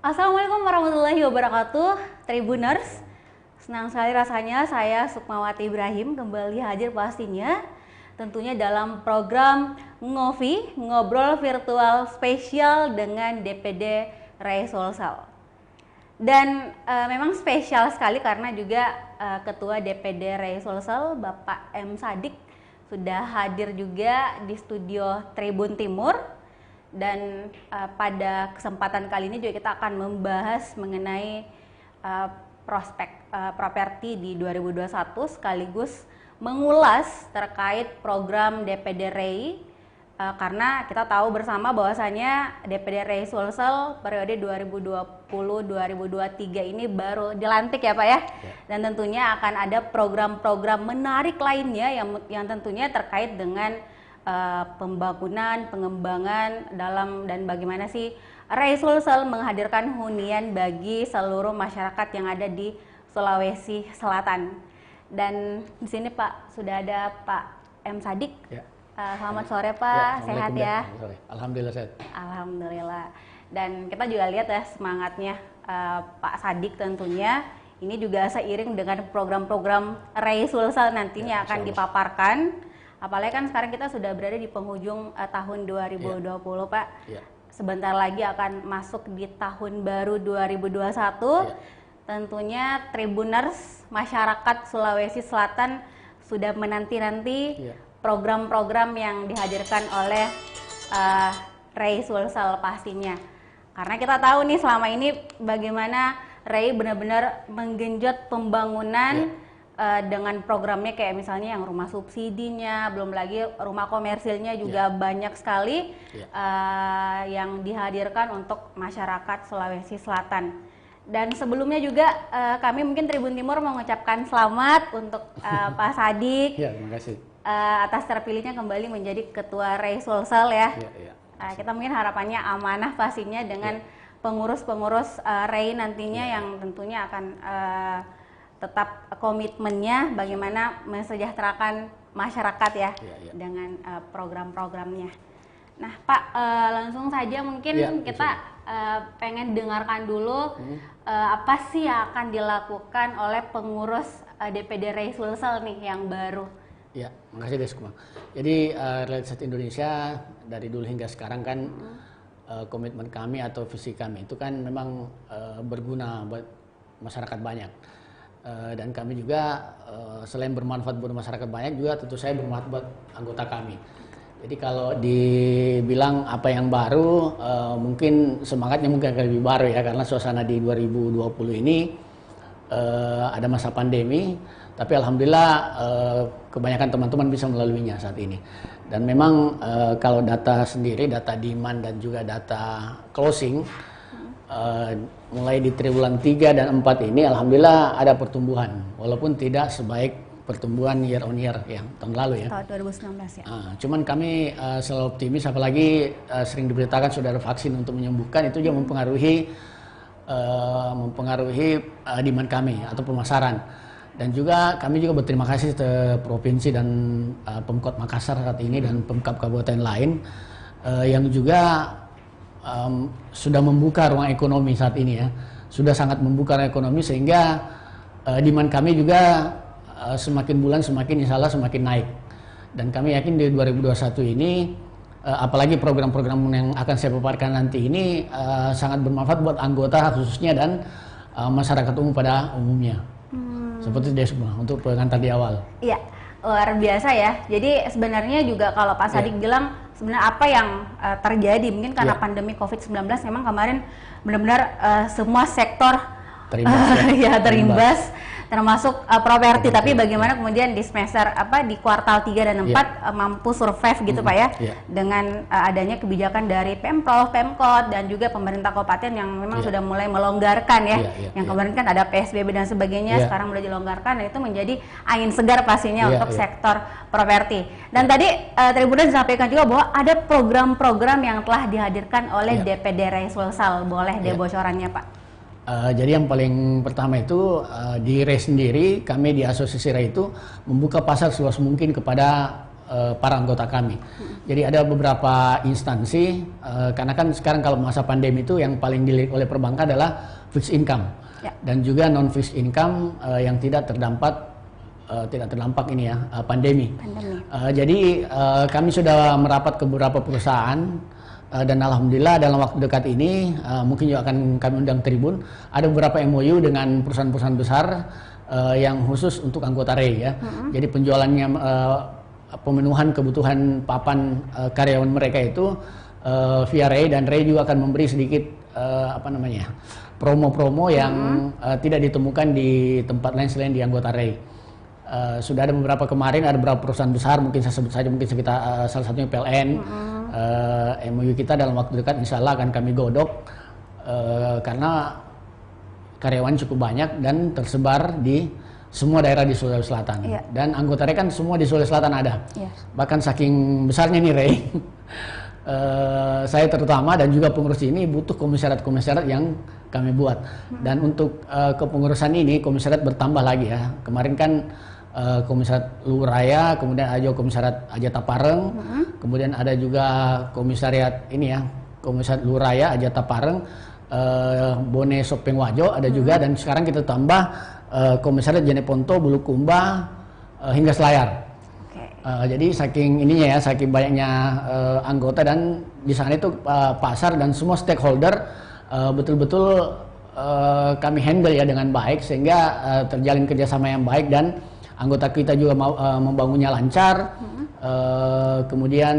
Assalamualaikum warahmatullahi wabarakatuh, Tribuners. Senang sekali rasanya saya Sukmawati Ibrahim kembali hadir pastinya tentunya dalam program Ngopi, Ngobrol Virtual Spesial dengan DPD Ray Sulsel. Dan memang spesial sekali karena juga Ketua DPD Ray Sulsel, Bapak M. Sadik, sudah hadir juga di studio Tribun Timur. Dan pada kesempatan kali ini juga kita akan membahas mengenai prospek properti di 2021 sekaligus mengulas terkait program DPD Ray karena kita tahu bersama bahwasanya DPD Ray Sulsel periode 2020-2023 ini baru dilantik ya Pak ya. Dan tentunya akan ada program-program menarik lainnya yang tentunya terkait dengan pembangunan, pengembangan dalam dan bagaimana sih Ray Sulsel menghadirkan hunian bagi seluruh masyarakat yang ada di Sulawesi Selatan. Dan di sini Pak sudah ada Pak M. Sadik. Ya. Selamat sore Pak, sehat ya? Sore. Alhamdulillah sehat. Alhamdulillah. Dan kita juga lihat ya semangatnya Pak Sadik tentunya. Ini juga seiring dengan program-program Ray Sulsel nantinya akan dipaparkan. Apalagi kan sekarang kita sudah berada di penghujung tahun 2020 Pak. Sebentar lagi akan masuk di tahun baru 2021. Tentunya Tribuners masyarakat Sulawesi Selatan sudah menanti-nanti program-program yang dihadirkan oleh Ray Sulsel pastinya. Karena kita tahu nih selama ini bagaimana Ray benar-benar menggenjot pembangunan dengan programnya kayak misalnya yang rumah subsidinya, belum lagi rumah komersilnya juga banyak sekali yang dihadirkan untuk masyarakat Sulawesi Selatan. Dan sebelumnya juga kami mungkin Tribun Timur mengucapkan selamat untuk Pak Sadik terima kasih. Atas terpilihnya kembali menjadi Ketua Ray Sulsel ya. Kita mungkin harapannya amanah pastinya dengan pengurus-pengurus Ray nantinya yang tentunya akan tetap komitmennya bagaimana mensejahterakan masyarakat ya, dengan program-programnya. Nah Pak, langsung saja mungkin kita pengen dengarkan dulu apa sih yang akan dilakukan oleh pengurus DPD Ray Sulsel nih yang baru. Ya, makasih Deskma. Jadi Realitas Indonesia dari dulu hingga sekarang kan komitmen kami atau visi kami itu kan memang berguna buat masyarakat banyak. Dan kami juga selain bermanfaat buat masyarakat banyak juga tentu saya bermanfaat buat anggota kami. Jadi kalau dibilang apa yang baru mungkin semangatnya mungkin akan lebih baru ya karena suasana di 2020 ini ada masa pandemi tapi alhamdulillah kebanyakan teman-teman bisa melaluinya saat ini. Dan memang kalau data sendiri, data demand dan juga data closing mulai di triwulan 3 dan 4 ini alhamdulillah ada pertumbuhan walaupun tidak sebaik pertumbuhan year on year yang tahun lalu ya. Tahun 2019 ya. Cuman kami selalu optimis apalagi sering diberitakan sudah ada vaksin untuk menyembuhkan itu juga mempengaruhi demand kami atau pemasaran. Dan juga kami juga berterima kasih ke provinsi dan Pemkot Makassar saat ini dan Pemkab kabupaten lain yang juga sudah membuka ruang ekonomi saat ini ya, sudah sangat membuka ruang ekonomi sehingga demand kami juga semakin bulan semakin insya Allah semakin naik. Dan kami yakin di 2021 ini apalagi program-program yang akan saya paparkan nanti ini sangat bermanfaat buat anggota khususnya dan masyarakat umum pada umumnya. Seperti itu semua untuk pengantar di awal. Iya, luar biasa ya. Jadi sebenarnya juga kalau Pak Sadik bilang sebenarnya apa yang terjadi mungkin karena pandemi COVID-19 memang kemarin benar-benar semua sektor terimbas termasuk properti, tapi bagaimana kemudian di semester di kuartal 3 dan 4 mampu survive gitu Pak ya, dengan adanya kebijakan dari Pemprov, Pemkot dan juga pemerintah kabupaten yang memang sudah mulai melonggarkan ya, yang kemarin kan ada PSBB dan sebagainya, sekarang mulai dilonggarkan dan itu menjadi angin segar pastinya untuk sektor properti. Dan tadi Tribuners disampaikan juga bahwa ada program-program yang telah dihadirkan oleh DPD Ray Sulsel, boleh deh bocorannya Pak? Jadi yang paling pertama itu di Ray sendiri, kami di Asosiasi Ray itu membuka pasar seluas mungkin kepada para anggota kami. Jadi ada beberapa instansi, karena kan sekarang kalau masa pandemi itu yang paling dilirik oleh perbankan adalah fixed income dan juga non fixed income yang tidak terdampak ini ya pandemi. Jadi kami sudah merapat ke beberapa perusahaan dan alhamdulillah dalam waktu dekat ini mungkin juga akan kami undang Tribun, ada beberapa MOU dengan perusahaan-perusahaan besar yang khusus untuk anggota REI ya. Jadi penjualannya pemenuhan kebutuhan papan karyawan mereka itu via REI, dan REI juga akan memberi sedikit promo-promo yang tidak ditemukan di tempat lain selain di anggota REI. Sudah ada beberapa kemarin, ada beberapa perusahaan besar, mungkin saya sebut saja, mungkin sekitar salah satunya PLN. MOU kita dalam waktu dekat insya Allah akan kami godok karena karyawan cukup banyak dan tersebar di semua daerah di Sulawesi Selatan. Dan anggota REI kan semua di Sulawesi Selatan ada. Bahkan saking besarnya nih REI, saya terutama dan juga pengurus ini butuh komisariat-komisariat yang kami buat. Dan untuk kepengurusan ini komisariat bertambah lagi ya. Kemarin kan komisariat Luraya, kemudian ada juga komisariat Ajata Pareng, kemudian ada juga komisariat ini ya, komisariat Luraya, Ajata Pareng, Bone Sopeng Wajo ada juga, dan sekarang kita tambah komisariat Jeneponto, Bulukumba hingga Selayar. Jadi saking ininya ya, saking banyaknya anggota, dan di sana itu pasar dan semua stakeholder betul-betul kami handle ya dengan baik, sehingga terjalin kerjasama yang baik dan anggota kita juga membangunnya lancar. Kemudian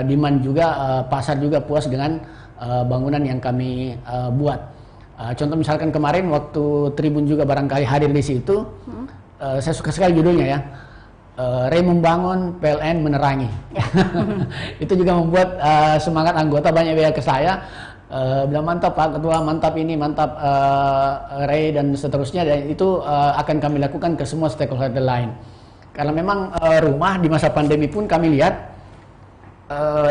demand juga, pasar juga puas dengan bangunan yang kami buat. Contoh misalkan kemarin waktu Tribun juga barangkali hadir di situ, saya suka sekali judulnya ya, REI membangun, PLN menerangi. Itu juga membuat semangat anggota banyak bilang ke saya, bilang mantap Pak Ketua, mantap ini, mantap REI dan seterusnya, dan itu akan kami lakukan ke semua stakeholder lain. Karena memang rumah di masa pandemi pun kami lihat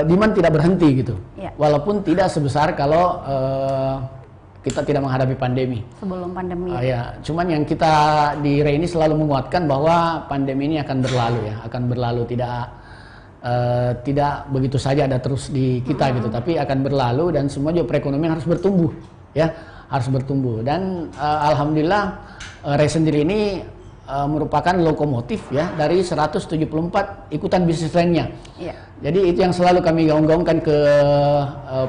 demand tidak berhenti gitu, walaupun tidak sebesar kalau kita tidak menghadapi pandemi. Sebelum pandemi. Ya, cuman yang kita di REI ini selalu menguatkan bahwa pandemi ini akan berlalu ya, akan berlalu, tidak begitu saja ada terus di kita gitu, tapi akan berlalu dan semua juga perekonomian harus bertumbuh ya, harus bertumbuh. Dan alhamdulillah REI sendiri ini merupakan lokomotif ya dari 174 ikutan bisnis lainnya. Jadi itu yang selalu kami gaung-gaungkan ke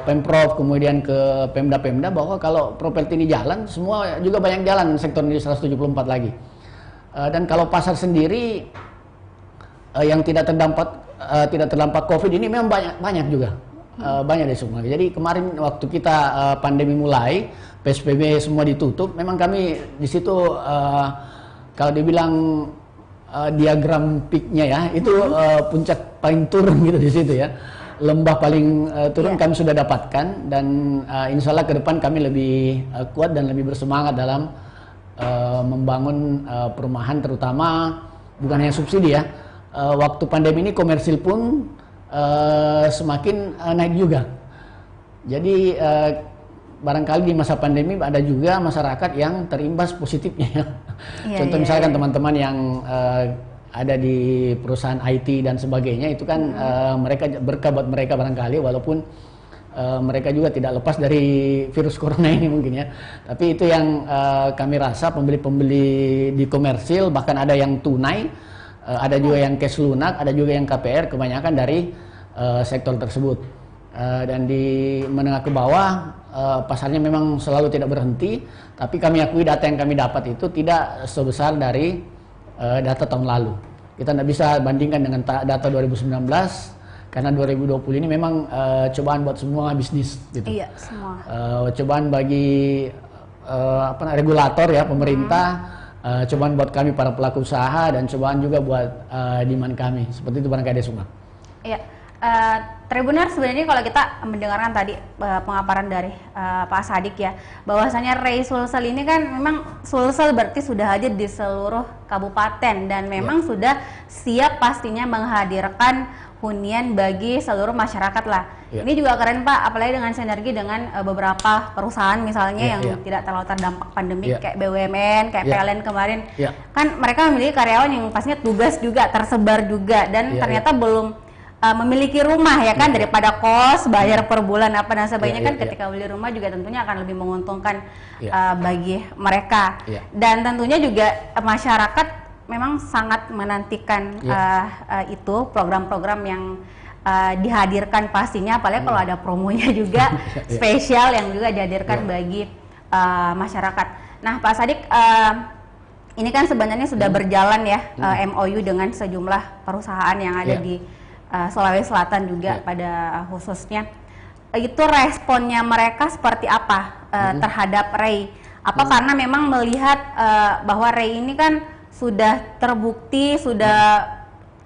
Pemprov, kemudian ke Pemda-Pemda, bahwa kalau properti ini jalan, semua juga banyak jalan sektor ini 174 lagi. Dan kalau pasar sendiri yang tidak terdampak COVID ini memang banyak juga. Banyak di semua. Jadi kemarin waktu kita pandemi mulai, PSBB semua ditutup, memang kami di situ kalau dibilang diagram peak-nya ya, itu puncak paling turun gitu di situ ya. Lembah paling turun kami sudah dapatkan, dan insya Allah ke depan kami lebih kuat dan lebih bersemangat dalam membangun perumahan, terutama bukan hanya subsidi ya. Waktu pandemi ini komersil pun semakin naik juga. Jadi barangkali di masa pandemi ada juga masyarakat yang terimbas positifnya. Contoh misalkan teman-teman yang ada di perusahaan IT dan sebagainya, itu kan mereka berkah buat mereka barangkali, walaupun mereka juga tidak lepas dari virus corona ini mungkin ya. Tapi itu yang kami rasa pembeli-pembeli di komersil, bahkan ada yang tunai, ada juga yang cash lunak, ada juga yang KPR, kebanyakan dari sektor tersebut. Dan di menengah ke bawah pasarnya memang selalu tidak berhenti, tapi kami akui data yang kami dapat itu tidak sebesar dari data tahun lalu. Kita tidak bisa bandingkan dengan data 2019, karena 2020 ini memang cobaan buat semua bisnis gitu. Iya, semua. Cobaan bagi regulator ya, pemerintah, cobaan buat kami para pelaku usaha, dan cobaan juga buat demand kami. Seperti itu barangkali semua. Iya. Tribuner, sebenarnya kalau kita mendengarkan tadi pemaparan dari Pak Sadik ya, bahwasanya REI Sulsel ini kan memang Sulsel berarti sudah hadir di seluruh kabupaten, dan memang sudah siap pastinya menghadirkan hunian bagi seluruh masyarakat lah. Ini juga keren Pak, apalagi dengan sinergi dengan beberapa perusahaan misalnya yang tidak terlalu terdampak pandemi kayak BUMN, kayak PLN kemarin. Kan mereka memiliki karyawan yang pastinya tugas juga, tersebar juga, dan ternyata belum memiliki rumah ya kan, daripada kos, bayar per bulan apa dan sebagainya kan, ketika beli rumah juga tentunya akan lebih menguntungkan bagi mereka. Dan tentunya juga masyarakat memang sangat menantikan itu program-program yang dihadirkan pastinya, apalagi kalau ada promonya juga spesial yang juga dihadirkan bagi masyarakat. Nah Pak Sadik, ini kan sebenarnya sudah berjalan ya MOU dengan sejumlah perusahaan yang ada di Sulawesi Selatan juga pada khususnya. Itu responnya mereka seperti apa terhadap REI? Apa karena memang melihat bahwa REI ini kan sudah terbukti,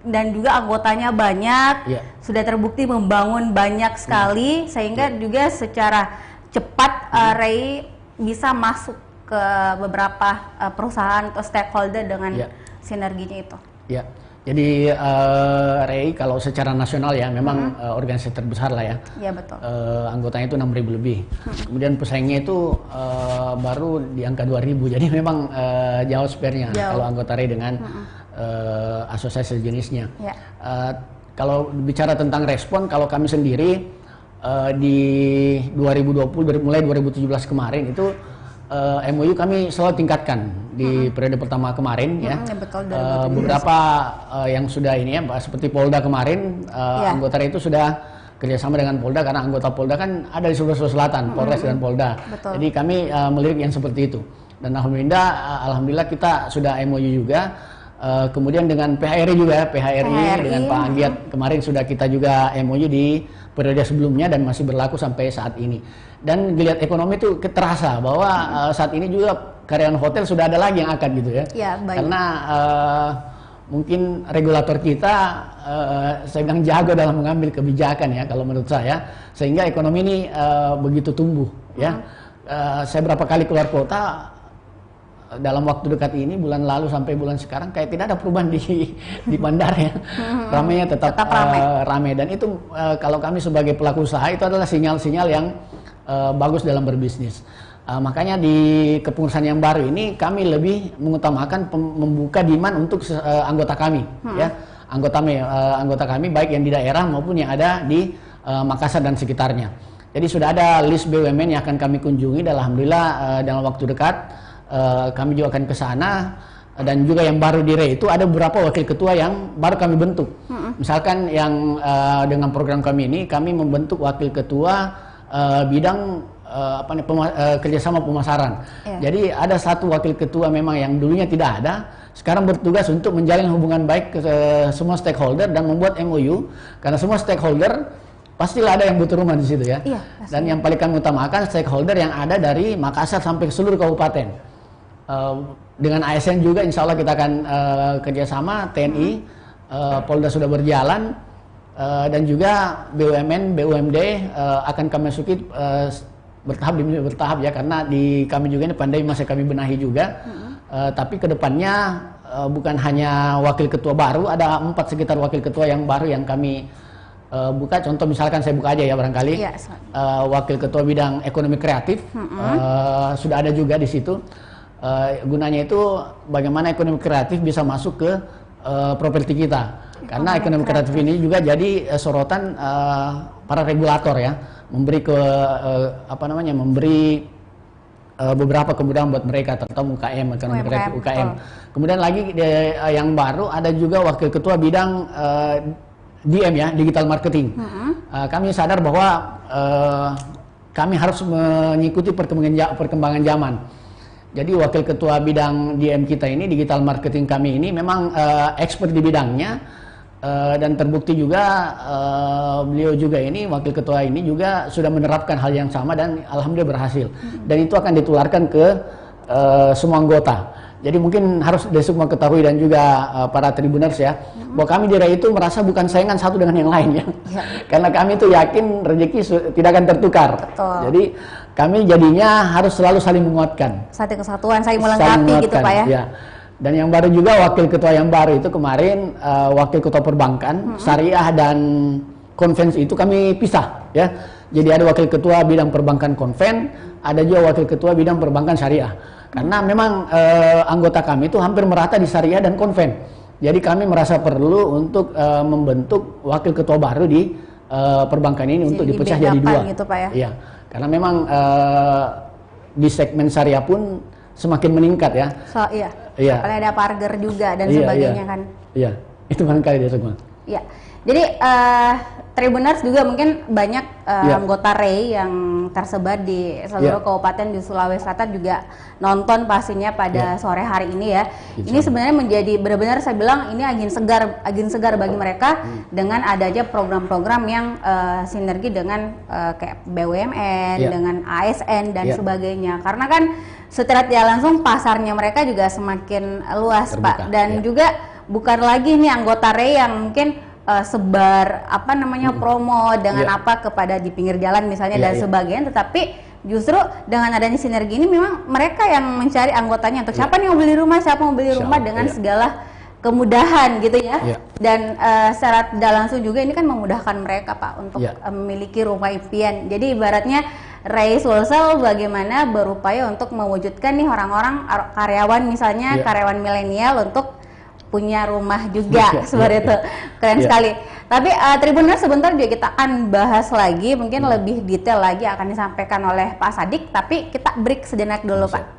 dan juga anggotanya banyak, sudah terbukti membangun banyak sekali, sehingga juga secara cepat REI bisa masuk ke beberapa perusahaan atau stakeholder dengan sinerginya itu. Jadi REI kalau secara nasional ya memang organisasi terbesar lah ya. Iya betul. Anggotanya itu 6.000 lebih. Kemudian pesaingnya itu baru di angka 2.000. Jadi memang jauh spare-nya kalau anggota REI dengan asosiasi sejenisnya. Kalau bicara tentang respon, kalau kami sendiri di 2020 mulai 2017 kemarin itu MOU kami selalu tingkatkan di periode pertama kemarin betul, beberapa yang sudah ini ya, seperti Polda kemarin anggota itu sudah kerjasama dengan Polda, karena anggota Polda kan ada di Sulawesi Selatan, Polres dan Polda. Jadi kami melirik yang seperti itu, dan alhamdulillah kita sudah MOU juga. Kemudian dengan PHRI juga, PHRI dengan Pak Anggiat kemarin sudah kita juga MOU di periode sebelumnya dan masih berlaku sampai saat ini. Dan geliat ekonomi itu terasa bahwa saat ini juga karyawan hotel sudah ada lagi yang akan gitu ya. Karena mungkin regulator kita sedang jago dalam mengambil kebijakan ya kalau menurut saya, sehingga ekonomi ini begitu tumbuh ya. Saya berapa kali keluar kota dalam waktu dekat ini, bulan lalu sampai bulan sekarang kayak tidak ada perubahan di bandara ya. Ramainya tetap ramai, dan itu kalau kami sebagai pelaku usaha itu adalah sinyal-sinyal yang bagus dalam berbisnis. Makanya di kepengurusan yang baru ini kami lebih mengutamakan membuka demand untuk anggota kami ya. Anggota kami baik yang di daerah maupun yang ada di Makassar dan sekitarnya. Jadi sudah ada list BUMN yang akan kami kunjungi, dan alhamdulillah dalam waktu dekat kami juga akan ke sana. Dan juga yang baru di REI itu ada beberapa wakil ketua yang baru kami bentuk. Misalkan yang dengan program kami ini, kami membentuk wakil ketua bidang kerjasama pemasaran. Jadi ada satu wakil ketua memang yang dulunya tidak ada, sekarang bertugas untuk menjalin hubungan baik ke semua stakeholder dan membuat MOU, karena semua stakeholder pastilah ada yang butuh rumah di situ ya. Dan yang paling kami utamakan stakeholder yang ada dari Makassar sampai ke seluruh kabupaten. Dengan ASN juga insya Allah kita akan kerjasama, TNI, Polda sudah berjalan, dan juga BUMN, BUMD akan kami masuki bertahap demi bertahap ya, karena di kami juga ini pandai masih kami benahi juga. Tapi kedepannya bukan hanya wakil ketua baru, ada 4 sekitar wakil ketua yang baru yang kami buka. Contoh misalkan saya buka aja ya barangkali, wakil ketua bidang ekonomi kreatif sudah ada juga di situ. Gunanya itu bagaimana ekonomi kreatif bisa masuk ke properti kita, karena ekonomi kreatif ini juga jadi sorotan para regulator ya, memberi memberi beberapa kemudahan buat mereka, terutama UKM, ekonomi kreatif UKM. Kemudian lagi yang baru ada juga wakil ketua bidang DM ya, digital marketing. Kami sadar bahwa kami harus mengikuti perkembangan zaman. Jadi wakil ketua bidang DM kita ini, digital marketing kami ini memang expert di bidangnya, dan terbukti juga beliau juga ini, wakil ketua ini juga sudah menerapkan hal yang sama dan alhamdulillah berhasil. Dan itu akan ditularkan ke semua anggota. Jadi mungkin harus semua ketahui dan juga para tribuners ya, bahwa kami di REI itu merasa bukan saingan satu dengan yang lain ya. Karena kami itu yakin rezeki tidak akan tertukar. Jadi kami jadinya harus selalu saling menguatkan. Satu kesatuan, saling melengkapi gitu Pak ya. Dan yang baru juga wakil ketua yang baru itu kemarin wakil ketua perbankan syariah dan konven itu kami pisah ya. Jadi ada wakil ketua bidang perbankan konven, ada juga wakil ketua bidang perbankan syariah. Karena memang anggota kami itu hampir merata di syariah dan konven. Jadi kami merasa perlu untuk membentuk wakil ketua baru di perbankan ini untuk dipecah jadi dua. Gitu, Pak, ya? Iya, karena memang di segmen syariah pun semakin meningkat ya. Iya. Iya. Apalagi ada parger juga dan sebagainya kan. Iya, itu barangkali dia semua. Iya. Jadi Tribuners juga mungkin banyak anggota REI yang tersebar di seluruh kabupaten di Sulawesi Selatan juga nonton pastinya pada sore hari ini ya. Ini sebenarnya menjadi benar-benar saya bilang ini angin segar bagi mereka dengan adanya program-program yang sinergi dengan kayak BUMN, dengan ASN dan sebagainya. Karena kan secara tidak langsung pasarnya mereka juga semakin luas, terbuka, Pak. Dan juga bukan lagi nih anggota REI yang mungkin sebar promo dengan kepada di pinggir jalan misalnya dan sebagainya, tetapi justru dengan adanya sinergi ini memang mereka yang mencari anggotanya untuk siapa nih mau beli rumah, siapa mau beli rumah dengan segala kemudahan gitu ya. Dan secara tidak langsung juga ini kan memudahkan mereka, Pak, untuk memiliki rumah impian. Jadi ibaratnya REI Sulsel bagaimana berupaya untuk mewujudkan nih orang-orang karyawan misalnya karyawan milenial untuk punya rumah juga seperti itu. Keren sekali. Tapi Tribuners sebentar juga kita akan bahas lagi, mungkin lebih detail lagi akan disampaikan oleh Pak Sadik, tapi kita break sejenak dulu, Pak.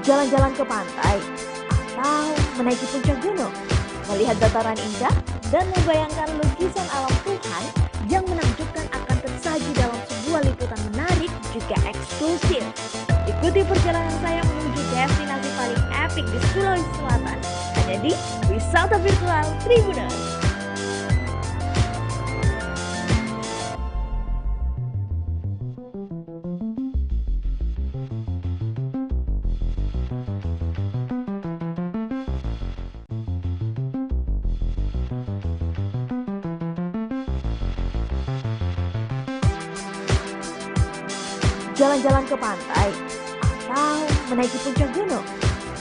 Jalan-jalan ke pantai, atau menaiki puncak gunung, melihat dataran indah, dan membayangkan lukisan alam Tuhan yang menakjubkan akan tersaji dalam sebuah liputan menarik juga eksklusif. Ikuti perjalanan saya menuju destinasi paling epik di Sulawesi Selatan, hanya di Wisata Virtual Tribuners. Jalan-jalan ke pantai, atau menaiki puncak gunung,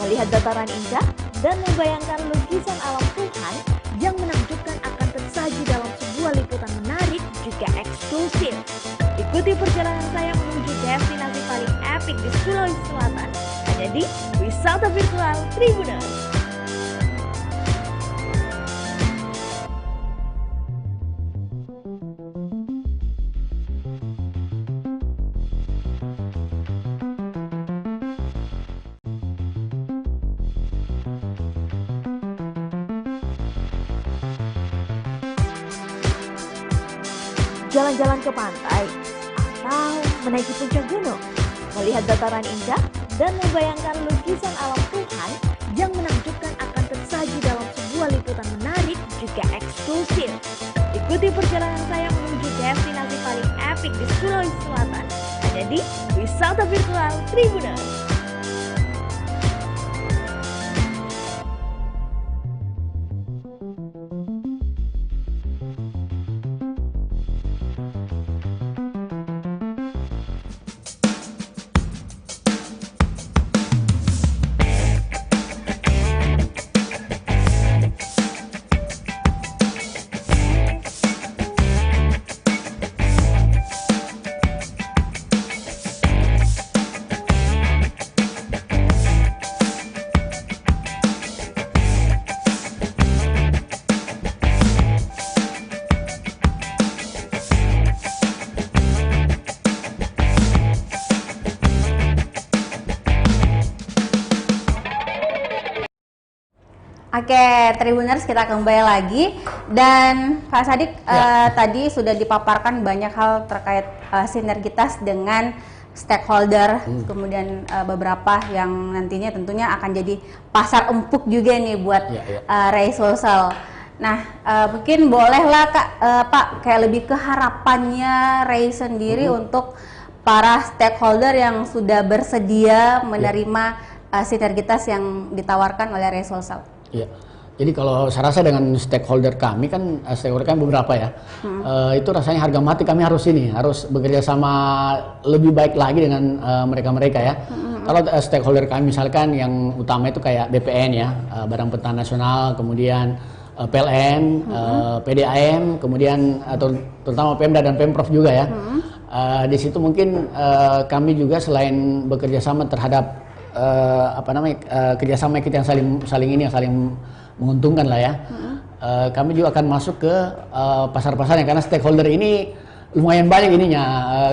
melihat dataran indah, dan membayangkan lukisan alam Tuhan yang menakjubkan akan tersaji dalam sebuah liputan menarik juga eksklusif. Ikuti perjalanan saya menuju destinasi paling epik di Sulawesi Selatan, hanya di Wisata Virtual Tribuners. Jalan-jalan ke pantai, atau menaiki puncak gunung, melihat dataran indah, dan membayangkan lukisan alam Tuhan yang menakjubkan akan tersaji dalam sebuah liputan menarik juga eksklusif. Ikuti perjalanan saya menuju destinasi paling epik di Sulawesi Selatan, hanya di Wisata Virtual Tribuners. Oke, Tribuners, kita kembali lagi dan Pak Sadik tadi sudah dipaparkan banyak hal terkait sinergitas dengan stakeholder, kemudian beberapa yang nantinya tentunya akan jadi pasar empuk juga nih buat Ray Sulsel. Nah, mungkin bolehlah Pak kayak lebih ke harapannya Ray sendiri untuk para stakeholder yang sudah bersedia menerima sinergitas yang ditawarkan oleh Ray Sulsel. Iya. Jadi kalau saya rasa dengan stakeholder kami kan beberapa ya, itu rasanya harga mati kami harus bekerja sama lebih baik lagi dengan mereka-mereka ya. Kalau stakeholder kami misalkan yang utama itu kayak BPN ya, Badan Pangan Nasional, kemudian PLN, PDAM, kemudian atau terutama Pemda dan Pemprov juga ya. Di situ mungkin kami juga selain bekerja sama terhadap kerjasama kita yang saling menguntungkan lah ya. Kami juga akan masuk ke pasar-pasarnya karena stakeholder ini lumayan banyak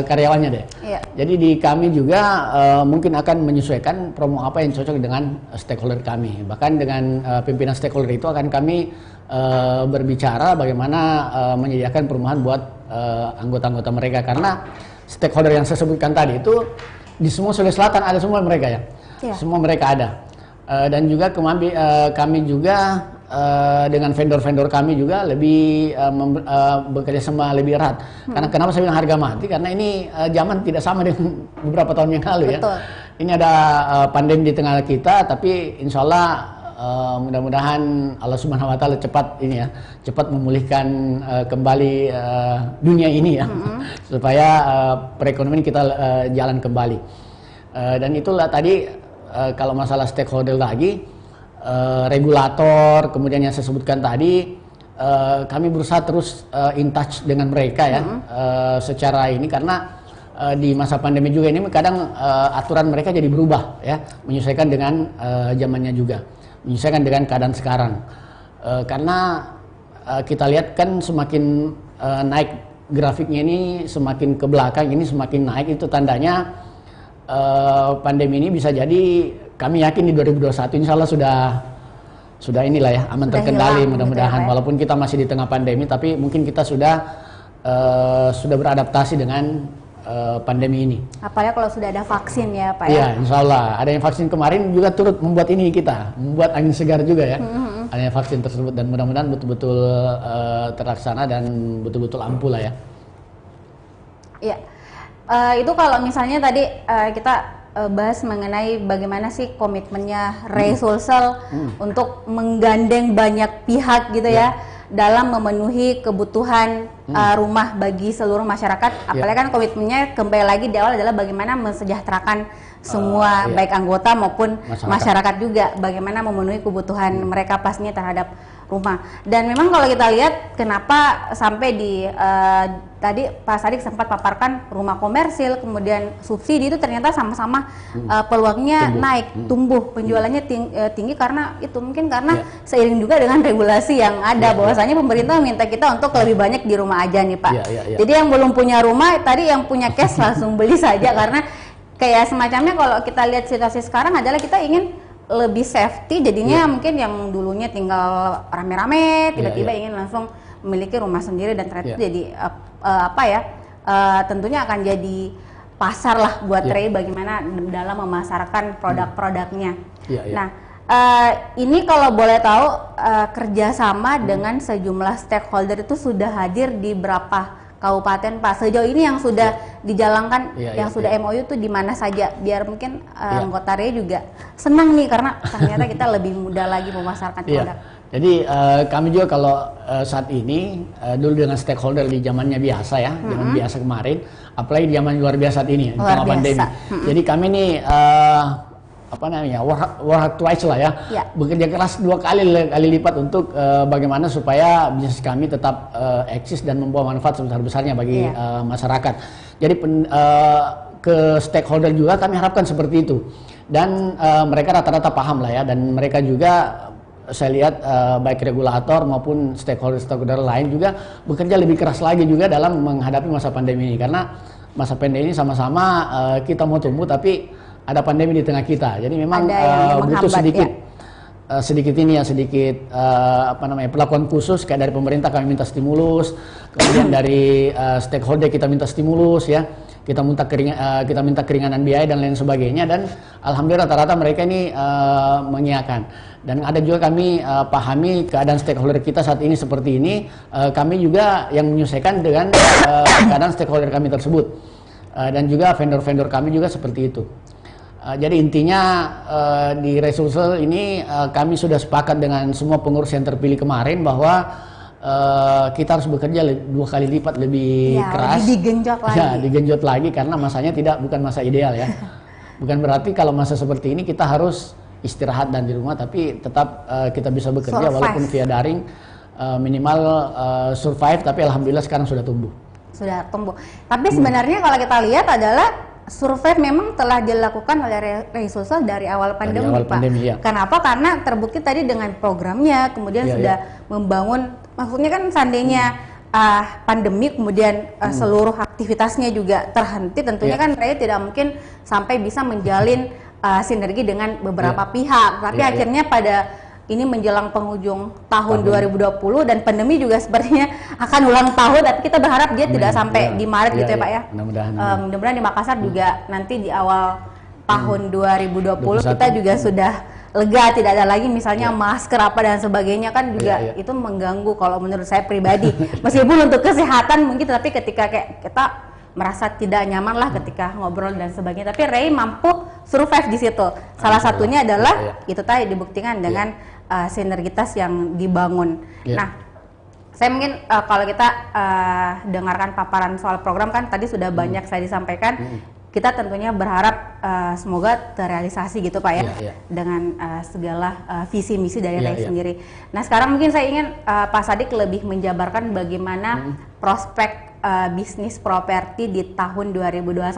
karyawannya deh. Iya. Jadi di kami juga mungkin akan menyesuaikan promo apa yang cocok dengan stakeholder kami. Bahkan dengan pimpinan stakeholder itu akan kami berbicara bagaimana menyediakan perumahan buat anggota-anggota mereka karena stakeholder yang saya sebutkan tadi itu di semua Sulawesi Selatan ada semua mereka ya. Semua mereka ada. Dan juga kami juga dengan vendor-vendor kami juga lebih bekerja sama lebih erat. Karena kenapa saya bilang harga mati? Karena ini zaman tidak sama dengan beberapa tahun yang lalu ya. Ini ada pandemi di tengah kita, tapi insya Allah mudah-mudahan Allah Subhanahu Wa Taala cepat memulihkan kembali dunia ini ya, supaya perekonomian kita jalan kembali. Dan itulah tadi. Kalau masalah stakeholder lagi, regulator, kemudian yang saya sebutkan tadi, kami berusaha terus in touch dengan mereka ya, secara ini karena di masa pandemi juga ini kadang aturan mereka jadi berubah ya, menyesuaikan dengan zamannya juga, menyesuaikan dengan keadaan sekarang. Karena kita lihat kan semakin naik grafiknya ini, semakin ke belakang ini semakin naik, itu tandanya pandemi ini bisa jadi kami yakin di 2021 insya Allah sudah inilah ya aman terkendali mudah-mudahan walaupun kita masih di tengah pandemi tapi mungkin kita sudah beradaptasi dengan pandemi ini. Apalagi kalau sudah ada vaksin ya Pak ya? Iya insya Allah adanya vaksin kemarin juga turut membuat membuat angin segar juga ya adanya vaksin tersebut dan mudah-mudahan betul-betul terlaksana dan betul-betul ampuh lah ya. Iya. Itu kalau misalnya tadi kita bahas mengenai bagaimana sih komitmennya Ray Sulsel untuk menggandeng banyak pihak gitu ya dalam memenuhi kebutuhan rumah bagi seluruh masyarakat. Apalagi kan komitmennya kembali lagi di awal adalah bagaimana mensejahterakan semua baik anggota maupun masyarakat juga, bagaimana memenuhi kebutuhan mereka pastinya terhadap rumah. Dan memang kalau kita lihat kenapa sampai di tadi Pak Sadik sempat paparkan rumah komersil kemudian subsidi itu ternyata sama-sama peluangnya tumbuh penjualannya tinggi karena itu mungkin karena seiring juga dengan regulasi yang ada bahwasanya pemerintah minta kita untuk lebih banyak di rumah aja nih Pak. Jadi yang belum punya rumah tadi yang punya cash langsung beli saja karena kayak semacamnya kalau kita lihat situasi sekarang adalah kita ingin lebih safety jadinya mungkin yang dulunya tinggal rame-rame tiba-tiba ingin langsung memiliki rumah sendiri dan ternyata jadi tentunya akan jadi pasar lah buat Ray bagaimana dalam memasarkan produk-produknya. Nah ini kalau boleh tahu kerjasama dengan sejumlah stakeholder itu sudah hadir di berapa kabupaten Pak sejauh ini yang sudah dijalankan yang sudah MOU itu di mana saja biar mungkin anggota Ray juga senang nih karena ternyata kita lebih mudah lagi memasarkan produk. Jadi kami juga kalau saat ini dulu dengan stakeholder di zamannya biasa ya, zaman biasa kemarin, apalagi di zaman luar biasa saat ini di tengah pandemi. Jadi kami nih work twice lah ya, bekerja keras 2 kali lipat untuk bagaimana supaya bisnis kami tetap eksis dan membawa manfaat sebesar-besarnya bagi masyarakat. Jadi ke stakeholder juga kami harapkan seperti itu dan mereka rata-rata paham lah ya dan mereka juga saya lihat baik regulator maupun stakeholder lain juga bekerja lebih keras lagi juga dalam menghadapi masa pandemi ini karena masa pandemi ini sama-sama kita mau tumbuh tapi ada pandemi di tengah kita, jadi memang butuh sedikit sedikit perlakuan khusus kayak dari pemerintah kami minta stimulus, kemudian dari stakeholder kita minta stimulus ya, kita minta keringanan biaya dan lain sebagainya, dan alhamdulillah rata-rata mereka ini mengiyakan. Dan ada juga kami pahami keadaan stakeholder kita saat ini seperti ini, kami juga yang menyesuaikan dengan keadaan stakeholder kami tersebut, dan juga vendor-vendor kami juga seperti itu. Jadi intinya di Resulsel ini kami sudah sepakat dengan semua pengurus yang terpilih kemarin bahwa kita harus bekerja 2 kali lipat lebih keras, lebih digenjot lagi. Ya, digenjot lagi karena masanya bukan masa ideal ya. Bukan berarti kalau masa seperti ini kita harus istirahat dan di rumah, tapi tetap kita bisa bekerja walaupun via daring, minimal survive. Tapi alhamdulillah sekarang sudah tumbuh. Sudah tumbuh. Tapi sebenarnya kalau kita lihat adalah survei memang telah dilakukan oleh Resulsel dari awal pandemi, Pak. Ya. Kenapa? Karena terbukti tadi dengan programnya, kemudian sudah membangun, maksudnya kan seandainya pandemi, kemudian seluruh aktivitasnya juga terhenti, tentunya kan Ray tidak mungkin sampai bisa menjalin sinergi dengan beberapa pihak. Tapi akhirnya pada ini menjelang penghujung tahun 2020 dan pandemi juga sepertinya akan ulang tahun, tapi kita berharap dia tidak sampai di Maret gitu ya Pak ya. Mudah-mudahan di Makassar juga nanti di awal tahun 2020 kita juga sudah lega, tidak ada lagi misalnya masker apa dan sebagainya, kan juga itu mengganggu kalau menurut saya pribadi. Meskipun untuk kesehatan mungkin, tapi ketika kayak kita merasa tidak nyaman lah ketika ngobrol dan sebagainya. Tapi Ray mampu survive di situ. Salah satunya adalah itu tadi dibuktikan dengan sinergitas yang dibangun. Nah, saya mungkin kalau kita dengarkan paparan soal program kan tadi sudah banyak saya disampaikan. Kita tentunya berharap semoga terrealisasi gitu Pak ya, dengan segala visi misi dari Ray sendiri. Nah, sekarang mungkin saya ingin Pak Sadik lebih menjabarkan bagaimana prospek bisnis properti di tahun 2021.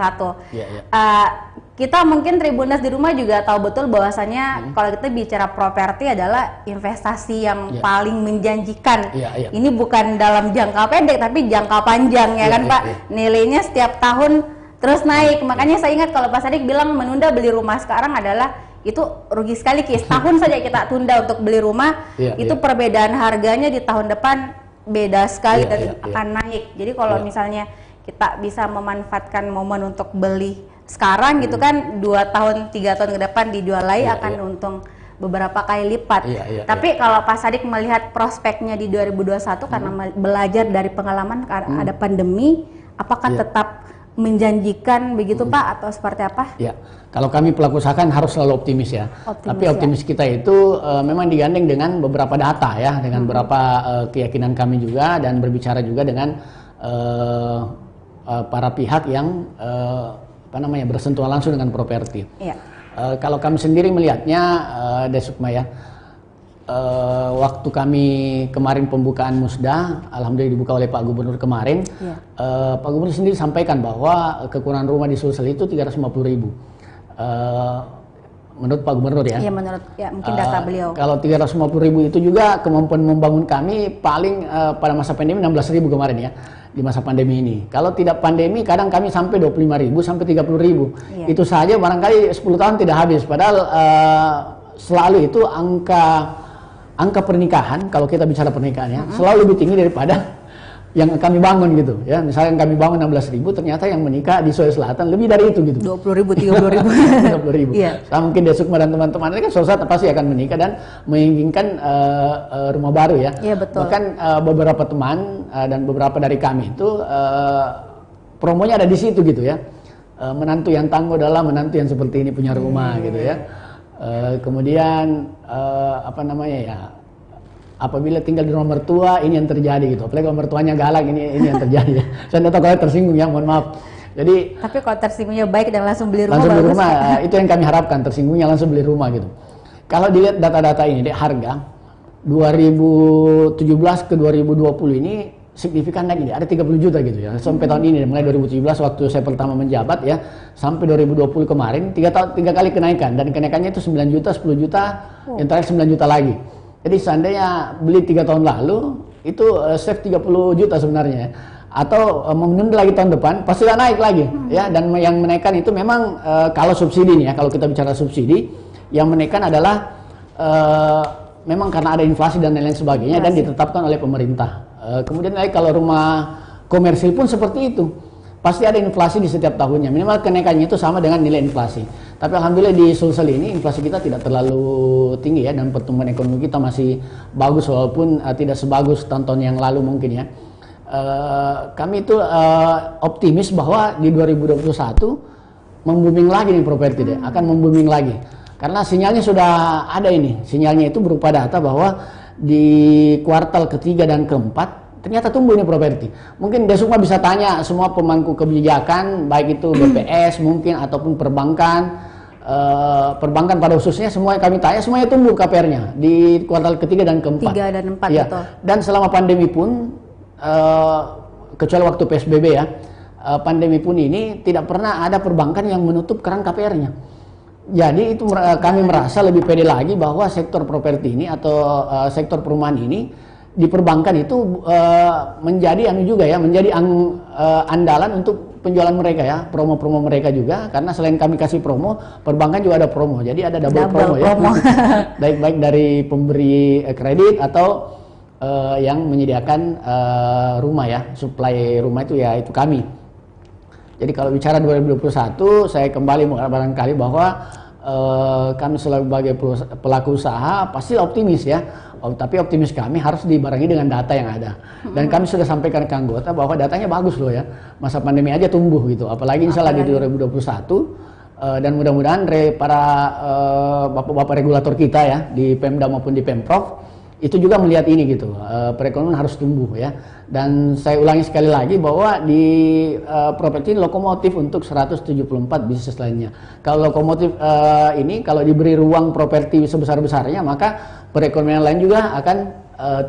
Kita mungkin Tribuners di rumah juga tahu betul bahwasanya kalau kita bicara properti adalah investasi yang paling menjanjikan. Ini bukan dalam jangka pendek tapi jangka panjang ya kan Pak. Nilainya setiap tahun terus naik. Makanya saya ingat kalau Pak Sadik bilang menunda beli rumah sekarang adalah itu rugi sekali, tahun saja kita tunda untuk beli rumah, itu perbedaan harganya di tahun depan beda sekali dan akan naik. Jadi kalau misalnya kita bisa memanfaatkan momen untuk beli sekarang gitu kan, 2 tahun 3 tahun ke depan dijual lagi akan untung beberapa kali lipat. Tapi kalau Pak Sadik melihat prospeknya di 2021 karena belajar dari pengalaman ada pandemi, apakah tetap menjanjikan begitu Pak atau seperti apa? Ya, kalau kami pelaku usaha kan harus selalu optimis ya. Tapi optimis kita itu memang digandeng dengan beberapa data ya, dengan beberapa keyakinan kami juga, dan berbicara juga dengan para pihak yang bersentuhan langsung dengan properti. Kalau kami sendiri melihatnya, Desukma ya, waktu kami kemarin pembukaan Musda, alhamdulillah dibuka oleh Pak Gubernur kemarin, Pak Gubernur sendiri sampaikan bahwa kekurangan rumah di Sulsel itu 350.000. Menurut Pak Gubernur ya. Iya, menurut mungkin data beliau. Kalau 350.000 itu juga kemampuan membangun kami paling pada masa pandemi 16.000 kemarin ya, di masa pandemi ini. Kalau tidak pandemi kadang kami sampai 25.000 sampai 30.000. Itu saja barangkali 10 tahun tidak habis. Padahal selalu itu angka pernikahan, kalau kita bicara pernikahan ya, selalu lebih tinggi daripada yang kami bangun gitu ya. Misalnya yang kami bangun 16.000, ternyata yang menikah di Sulawesi Selatan lebih dari itu gitu. 20.000, 30.000. 30.000. Nah, mungkin Desukma dan teman-teman ini kan suatu saat pasti akan menikah dan menginginkan rumah baru ya. Betul. Bahkan beberapa teman dan beberapa dari kami itu promonya ada di situ gitu ya. Menantu yang tangguh adalah menantu yang seperti ini punya rumah gitu ya. Kemudian apabila tinggal di rumah mertua ini yang terjadi gitu. Apalagi kalau mertuanya galak ini yang terjadi. Saya tidak tahu kalau tersinggung ya, mohon maaf. Jadi tapi kalau tersinggungnya baik dan langsung beli rumah, itu yang kami harapkan, tersinggungnya langsung beli rumah gitu. Kalau dilihat data-data ini, harga 2017 ke 2020 ini signifikan naik ini, ada 30 juta gitu ya. Sampai tahun ini, mulai 2017 waktu saya pertama menjabat ya, sampai 2020 kemarin 3 kali kenaikan, dan kenaikannya itu 9 juta, 10 juta, yang terakhir 9 juta lagi. Jadi seandainya beli 3 tahun lalu itu save 30 juta sebenarnya, atau menunda lagi tahun depan pasti sudah naik lagi ya. Dan yang menaikkan itu memang kalau subsidi nih ya, kalau kita bicara subsidi, yang menaikkan adalah memang karena ada inflasi dan lain-lain sebagainya dan ditetapkan oleh pemerintah. Kemudian kalau rumah komersil pun seperti itu. Pasti ada inflasi di setiap tahunnya, minimal kenaikannya itu sama dengan nilai inflasi. Tapi alhamdulillah di Sulsel ini inflasi kita tidak terlalu tinggi ya, dan pertumbuhan ekonomi kita masih bagus walaupun tidak sebagus tahun-tahun yang lalu mungkin ya. Kami itu optimis bahwa di 2021 membooming lagi nih properti deh, akan membooming lagi. Karena sinyalnya sudah ada ini, sinyalnya itu berupa data bahwa di kuartal ketiga dan keempat ternyata tumbuh ini properti. Mungkin Desukma bisa tanya semua pemangku kebijakan, baik itu BPS mungkin ataupun perbankan, perbankan pada khususnya, semua yang kami tanya semuanya tumbuh KPR-nya di kuartal ketiga dan keempat. 3 dan 4 ya. itu. Dan selama pandemi pun, kecuali waktu PSBB ya, pandemi pun ini tidak pernah ada perbankan yang menutup keran KPR-nya. Jadi itu kami merasa lebih pede lagi bahwa sektor properti ini atau sektor perumahan ini di perbankan itu menjadi juga ya, menjadi andalan untuk penjualan mereka ya, promo-promo mereka juga, karena selain kami kasih promo, perbankan juga ada promo, jadi ada double promo ya, baik dari pemberi kredit atau yang menyediakan rumah ya, suplai rumah itu ya itu kami. Jadi kalau bicara 2021, saya kembali barangkali bahwa kami sebagai pelaku usaha pasti optimis ya. Tapi optimis kami harus dibarengi dengan data yang ada. Dan kami sudah sampaikan ke anggota bahwa datanya bagus loh ya. Masa pandemi aja tumbuh gitu. Apalagi insya Allah di 2021. Dan mudah-mudahan para bapak-bapak regulator kita ya, di Pemda maupun di Pemprov, itu juga melihat ini gitu. Perekonomian harus tumbuh ya. Dan saya ulangi sekali lagi bahwa di properti ini lokomotif untuk 174 bisnis lainnya. Kalau lokomotif ini kalau diberi ruang properti sebesar-besarnya, maka perekonomian lain juga akan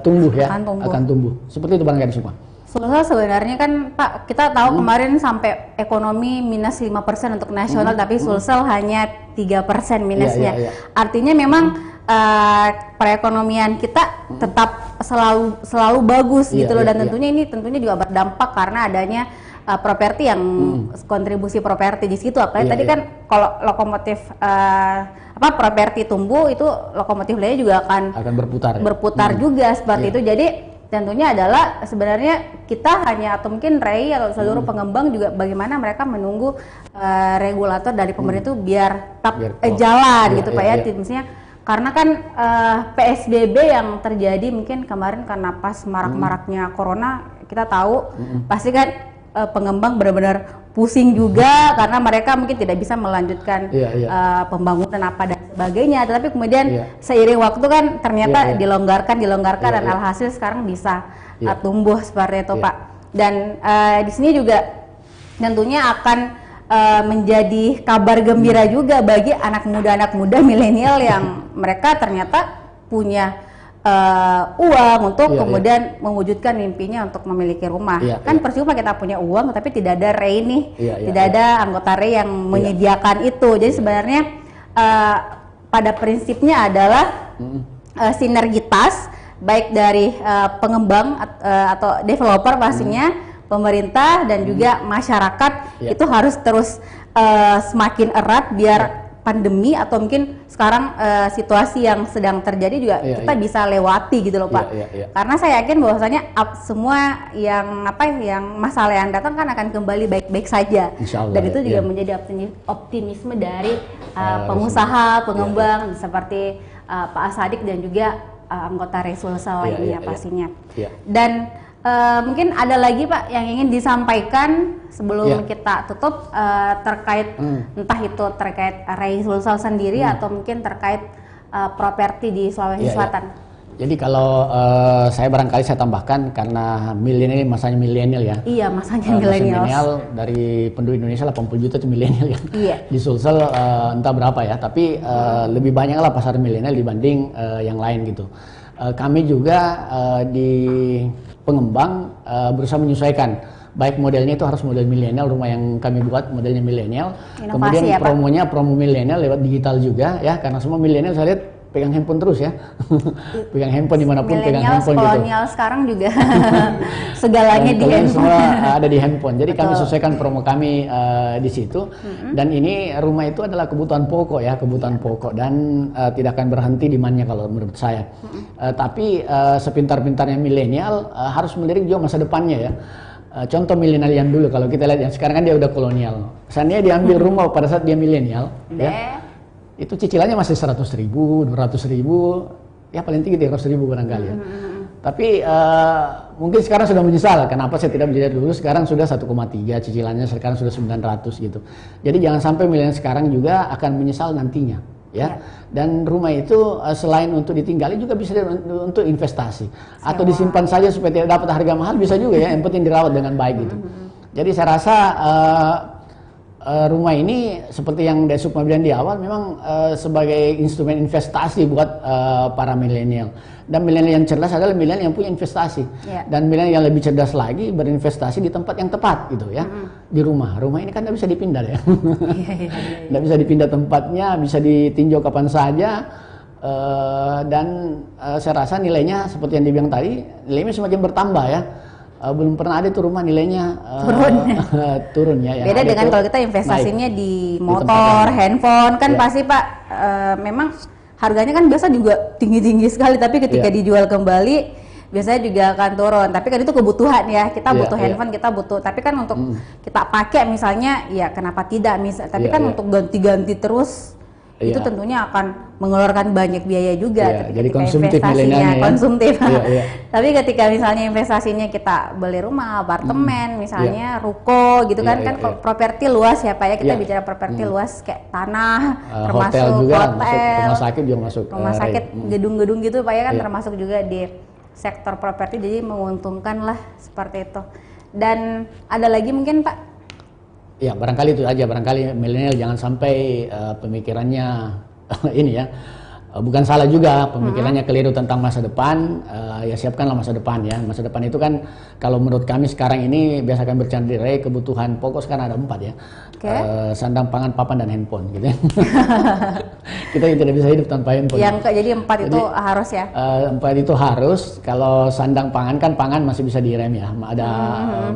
tumbuh ya, akan tumbuh. Seperti itu barangkali semua. Sulsel sebenarnya kan Pak, kita tahu kemarin sampai ekonomi minus 5% untuk nasional, tapi Sulsel hanya 3% minusnya. Artinya memang perekonomian kita tetap selalu bagus gitu loh, dan tentunya ini juga berdampak karena adanya properti yang kontribusi properti di situ. Apalagi tadi kan kalau lokomotif properti tumbuh, itu lokomotif lainnya juga akan berputar juga seperti itu. Jadi tentunya adalah sebenarnya kita hanya, atau mungkin REI atau seluruh pengembang juga, bagaimana mereka menunggu regulator dari pemerintah itu biar tetap jalan gitu Pak ya. Misalnya karena kan PSBB yang terjadi mungkin kemarin karena pas marak-maraknya corona, kita tahu pasti kan pengembang benar-benar pusing juga karena mereka mungkin tidak bisa melanjutkan pembangunan apa dan sebagainya. Tetapi kemudian seiring waktu kan ternyata dilonggarkan dan alhasil sekarang bisa tumbuh seperti itu Pak. Dan di sini juga tentunya akan menjadi kabar gembira juga bagi anak muda milenial yang mereka ternyata punya uang untuk kemudian mewujudkan mimpinya untuk memiliki rumah. Kan percuma kita punya uang tapi tidak ada REI nih, tidak ada anggota REI yang menyediakan itu. Jadi sebenarnya pada prinsipnya adalah sinergitas baik dari pengembang atau developer pastinya, pemerintah dan juga masyarakat itu harus terus semakin erat biar pandemi atau mungkin sekarang situasi yang sedang terjadi juga kita bisa lewati gitu loh Pak. Karena saya yakin bahwasanya semua yang masalah yang datang kan akan kembali baik-baik saja. Dan itu juga menjadi optimisme dari pengusaha, pengembang seperti Pak Sadik dan juga anggota REI Sulsel lainnya pastinya. Dan mungkin ada lagi Pak yang ingin disampaikan sebelum kita tutup terkait entah itu terkait REI Sulsel sendiri atau mungkin terkait properti di Sulawesi Selatan. Jadi kalau saya barangkali saya tambahkan, karena milenial, masanya milenial ya. Iya, masanya milenial. Dari penduduk Indonesia 80 juta itu milenial ya. Di Sulsel entah berapa ya, tapi lebih banyak lah pasar milenial dibanding yang lain gitu. Kami juga di pengembang berusaha menyesuaikan, baik modelnya itu harus model milenial, rumah yang kami buat modelnya milenial. Kemudian promonya promo milenial lewat digital juga ya, karena semua milenial saya lihat pegang handphone terus ya. Pegang handphone dimanapun, pegang Millennials, handphone gitu. kolonial sekarang juga segalanya di Kalian handphone. semua ada di handphone. Jadi kami Betul. sesuaikan promo kami di situ. Dan ini rumah itu adalah kebutuhan pokok ya, kebutuhan pokok, dan tidak akan berhenti demandnya kalau menurut saya. Tapi sepintar-pintarnya milenial harus melirik juga masa depannya ya. Contoh milenial yang dulu, kalau kita lihat yang sekarang kan dia udah kolonial. Seandainya dia ambil rumah pada saat dia milenial, ya, itu cicilannya masih 100.000, 200.000, ya paling tinggi 300.000 barangkali ya. Tapi mungkin sekarang sudah menyesal, kenapa saya tidak beli dulu, sekarang sudah 1,3 cicilannya, sekarang sudah 900 gitu. Jadi jangan sampai milenial sekarang juga akan menyesal nantinya. Ya, dan rumah itu selain untuk ditinggali juga bisa untuk investasi atau disimpan saja supaya tidak dapat harga mahal, bisa juga ya, yang penting dirawat dengan baik gitu. Jadi saya rasa rumah ini seperti yang Desukma bilang di awal memang sebagai instrumen investasi buat para milenial. Dan milenial yang cerdas adalah milenial yang punya investasi. Dan milenial yang lebih cerdas lagi berinvestasi di tempat yang tepat gitu ya. Di rumah. Rumah ini kan tidak bisa dipindah ya. Tidak bisa dipindah tempatnya, bisa ditinjau kapan saja. Dan saya rasa nilainya seperti yang dibilang tadi, nilainya semakin bertambah ya. Belum pernah ada tuh rumah nilainya turun ya. Beda dengan kalau kita investasinya naik di motor, handphone kan pasti Pak memang harganya kan biasa juga tinggi-tinggi sekali, tapi ketika dijual kembali biasanya juga akan turun. Tapi kan itu kebutuhan ya, kita butuh handphone, kita butuh. Tapi kan untuk kita pakai misalnya, ya kenapa tidak tapi kan untuk ganti-ganti terus itu tentunya akan mengeluarkan banyak biaya juga. Jadi konsumtif milenialnya ya. Konsumtif. Tapi ketika misalnya investasinya kita beli rumah, apartemen, misalnya ruko gitu kan, properti luas ya Pak ya, kita bicara properti luas kayak tanah, termasuk hotel juga, hotel, rumah sakit juga masuk. Rumah sakit, gedung-gedung gitu Pak ya kan termasuk juga di sektor properti, jadi menguntungkan lah seperti itu. Dan ada lagi mungkin Pak? Ya barangkali itu aja, barangkali milenial jangan sampai pemikirannya ini ya, bukan salah juga pemikirannya keliru tentang masa depan. Ya siapkanlah masa depan ya. Masa depan itu kan kalau menurut kami sekarang ini biasakan bercandai kebutuhan pokok sekarang ada 4 ya. Sandang, pangan, papan, dan handphone gitu ya. Kita tidak bisa hidup tanpa handphone. Jadi 4 itu harus ya? 4 itu harus. Kalau sandang pangan kan pangan masih bisa direm ya. Ada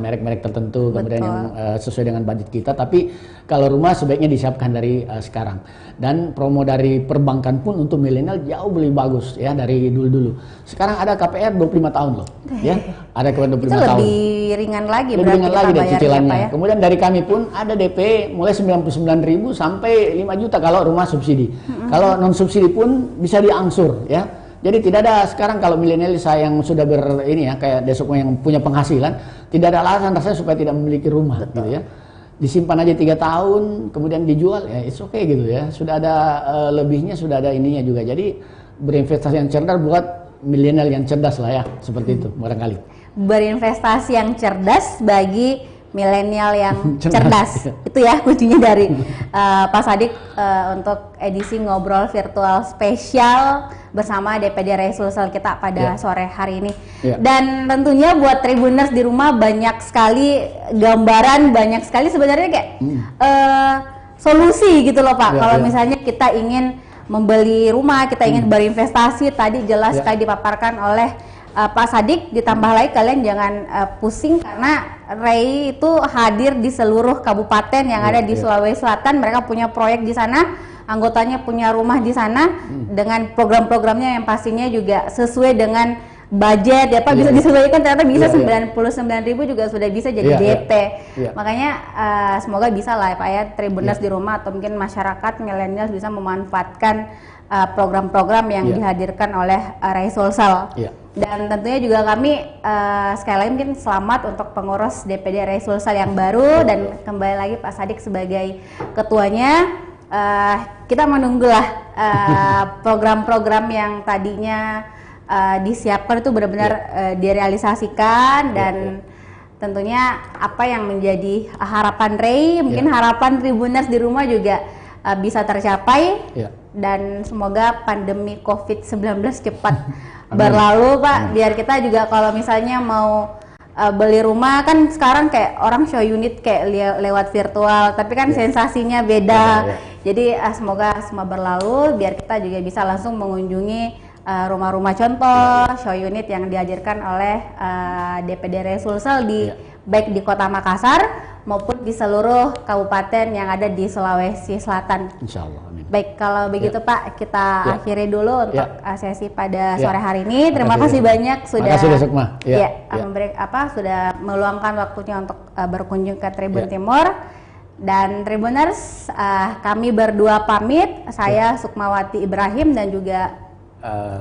merek-merek tertentu kemudian yang sesuai dengan budget kita. Tapi kalau rumah sebaiknya disiapkan dari sekarang. Dan promo dari perbankan pun untuk milenial jauh lebih bagus ya dari dulu-dulu. Sekarang ada KPR 25 tahun loh. Ya, ada KPR 25 tahun. Itu lebih ringan lagi lebih ringan lagi dari cicilannya. Ya? Kemudian dari kami pun ada DP mulai 99.000 sampai 5 juta kalau rumah subsidi. Kalau non subsidi pun bisa diangsur ya. Jadi tidak ada sekarang kalau milenial saya yang sudah ini ya kayak Desukma yang punya penghasilan, tidak ada alasan rasanya supaya tidak memiliki rumah gitu ya. Disimpan aja 3 tahun kemudian dijual ya it's okay gitu ya. Sudah ada lebihnya, sudah ada ininya juga. Jadi berinvestasi yang cerdas buat milenial yang cerdas lah ya, seperti itu barangkali. Berinvestasi yang cerdas bagi milenial yang cerdas. Itu ya kuncinya dari Pak Sadik untuk edisi ngobrol virtual spesial bersama DPD RAI Sulsel kita pada sore hari ini. Dan tentunya buat Tribuners di rumah banyak sekali gambaran, banyak sekali sebenarnya kayak solusi gitu loh Pak. Kalau misalnya kita ingin membeli rumah, kita ingin berinvestasi, tadi jelas sekali dipaparkan oleh Pak Sadik. Ditambah lagi kalian jangan pusing karena RAI itu hadir di seluruh kabupaten yang ada di Sulawesi Selatan. Mereka punya proyek di sana, anggotanya punya rumah di sana dengan program-programnya yang pastinya juga sesuai dengan budget ya Pak, bisa disesuaikan, ternyata bisa 99.000 juga sudah bisa jadi DP. Makanya semoga bisa lah Pak ya, Tribuners di rumah atau mungkin masyarakat milenial bisa memanfaatkan program-program yang dihadirkan oleh RAI Sulsel. Dan tentunya juga kami sekali lagi mungkin selamat untuk pengurus DPD RAI Sulsel yang baru dan kembali lagi Pak Sadik sebagai ketuanya. Kita menunggulah program-program yang tadinya disiapkan itu benar-benar direalisasikan dan tentunya apa yang menjadi harapan RAI, mungkin harapan Tribuners di rumah juga bisa tercapai dan semoga pandemi COVID-19 cepat berlalu Pak, biar kita juga kalau misalnya mau beli rumah kan sekarang kayak orang show unit kayak lewat virtual, tapi kan sensasinya beda. Jadi semoga semua berlalu biar kita juga bisa langsung mengunjungi rumah-rumah contoh, show unit yang diajarkan oleh DPD RAI Sulsel baik di Kota Makassar maupun di seluruh kabupaten yang ada di Sulawesi Selatan. Insya Allah. Amin. Baik, kalau begitu Pak, kita akhiri dulu untuk sesi pada sore hari ini. Terima kasih banyak sudah sudah meluangkan waktunya untuk berkunjung ke Tribun Timur. Dan Tribuners, kami berdua pamit. Saya Sukmawati Ibrahim dan juga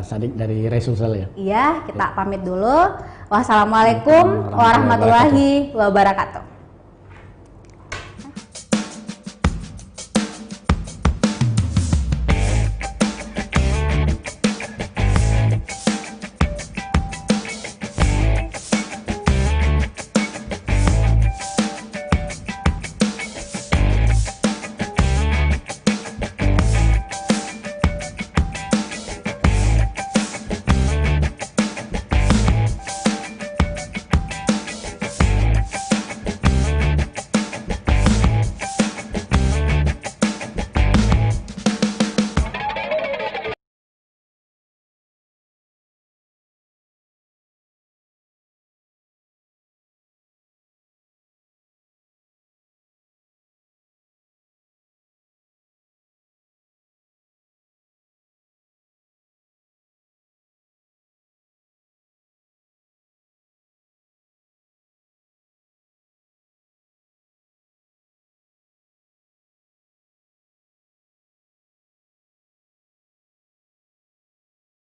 Sadik dari RAI Sulsel ya. Iya, kita pamit dulu. Wassalamualaikum warahmatullahi wabarakatuh.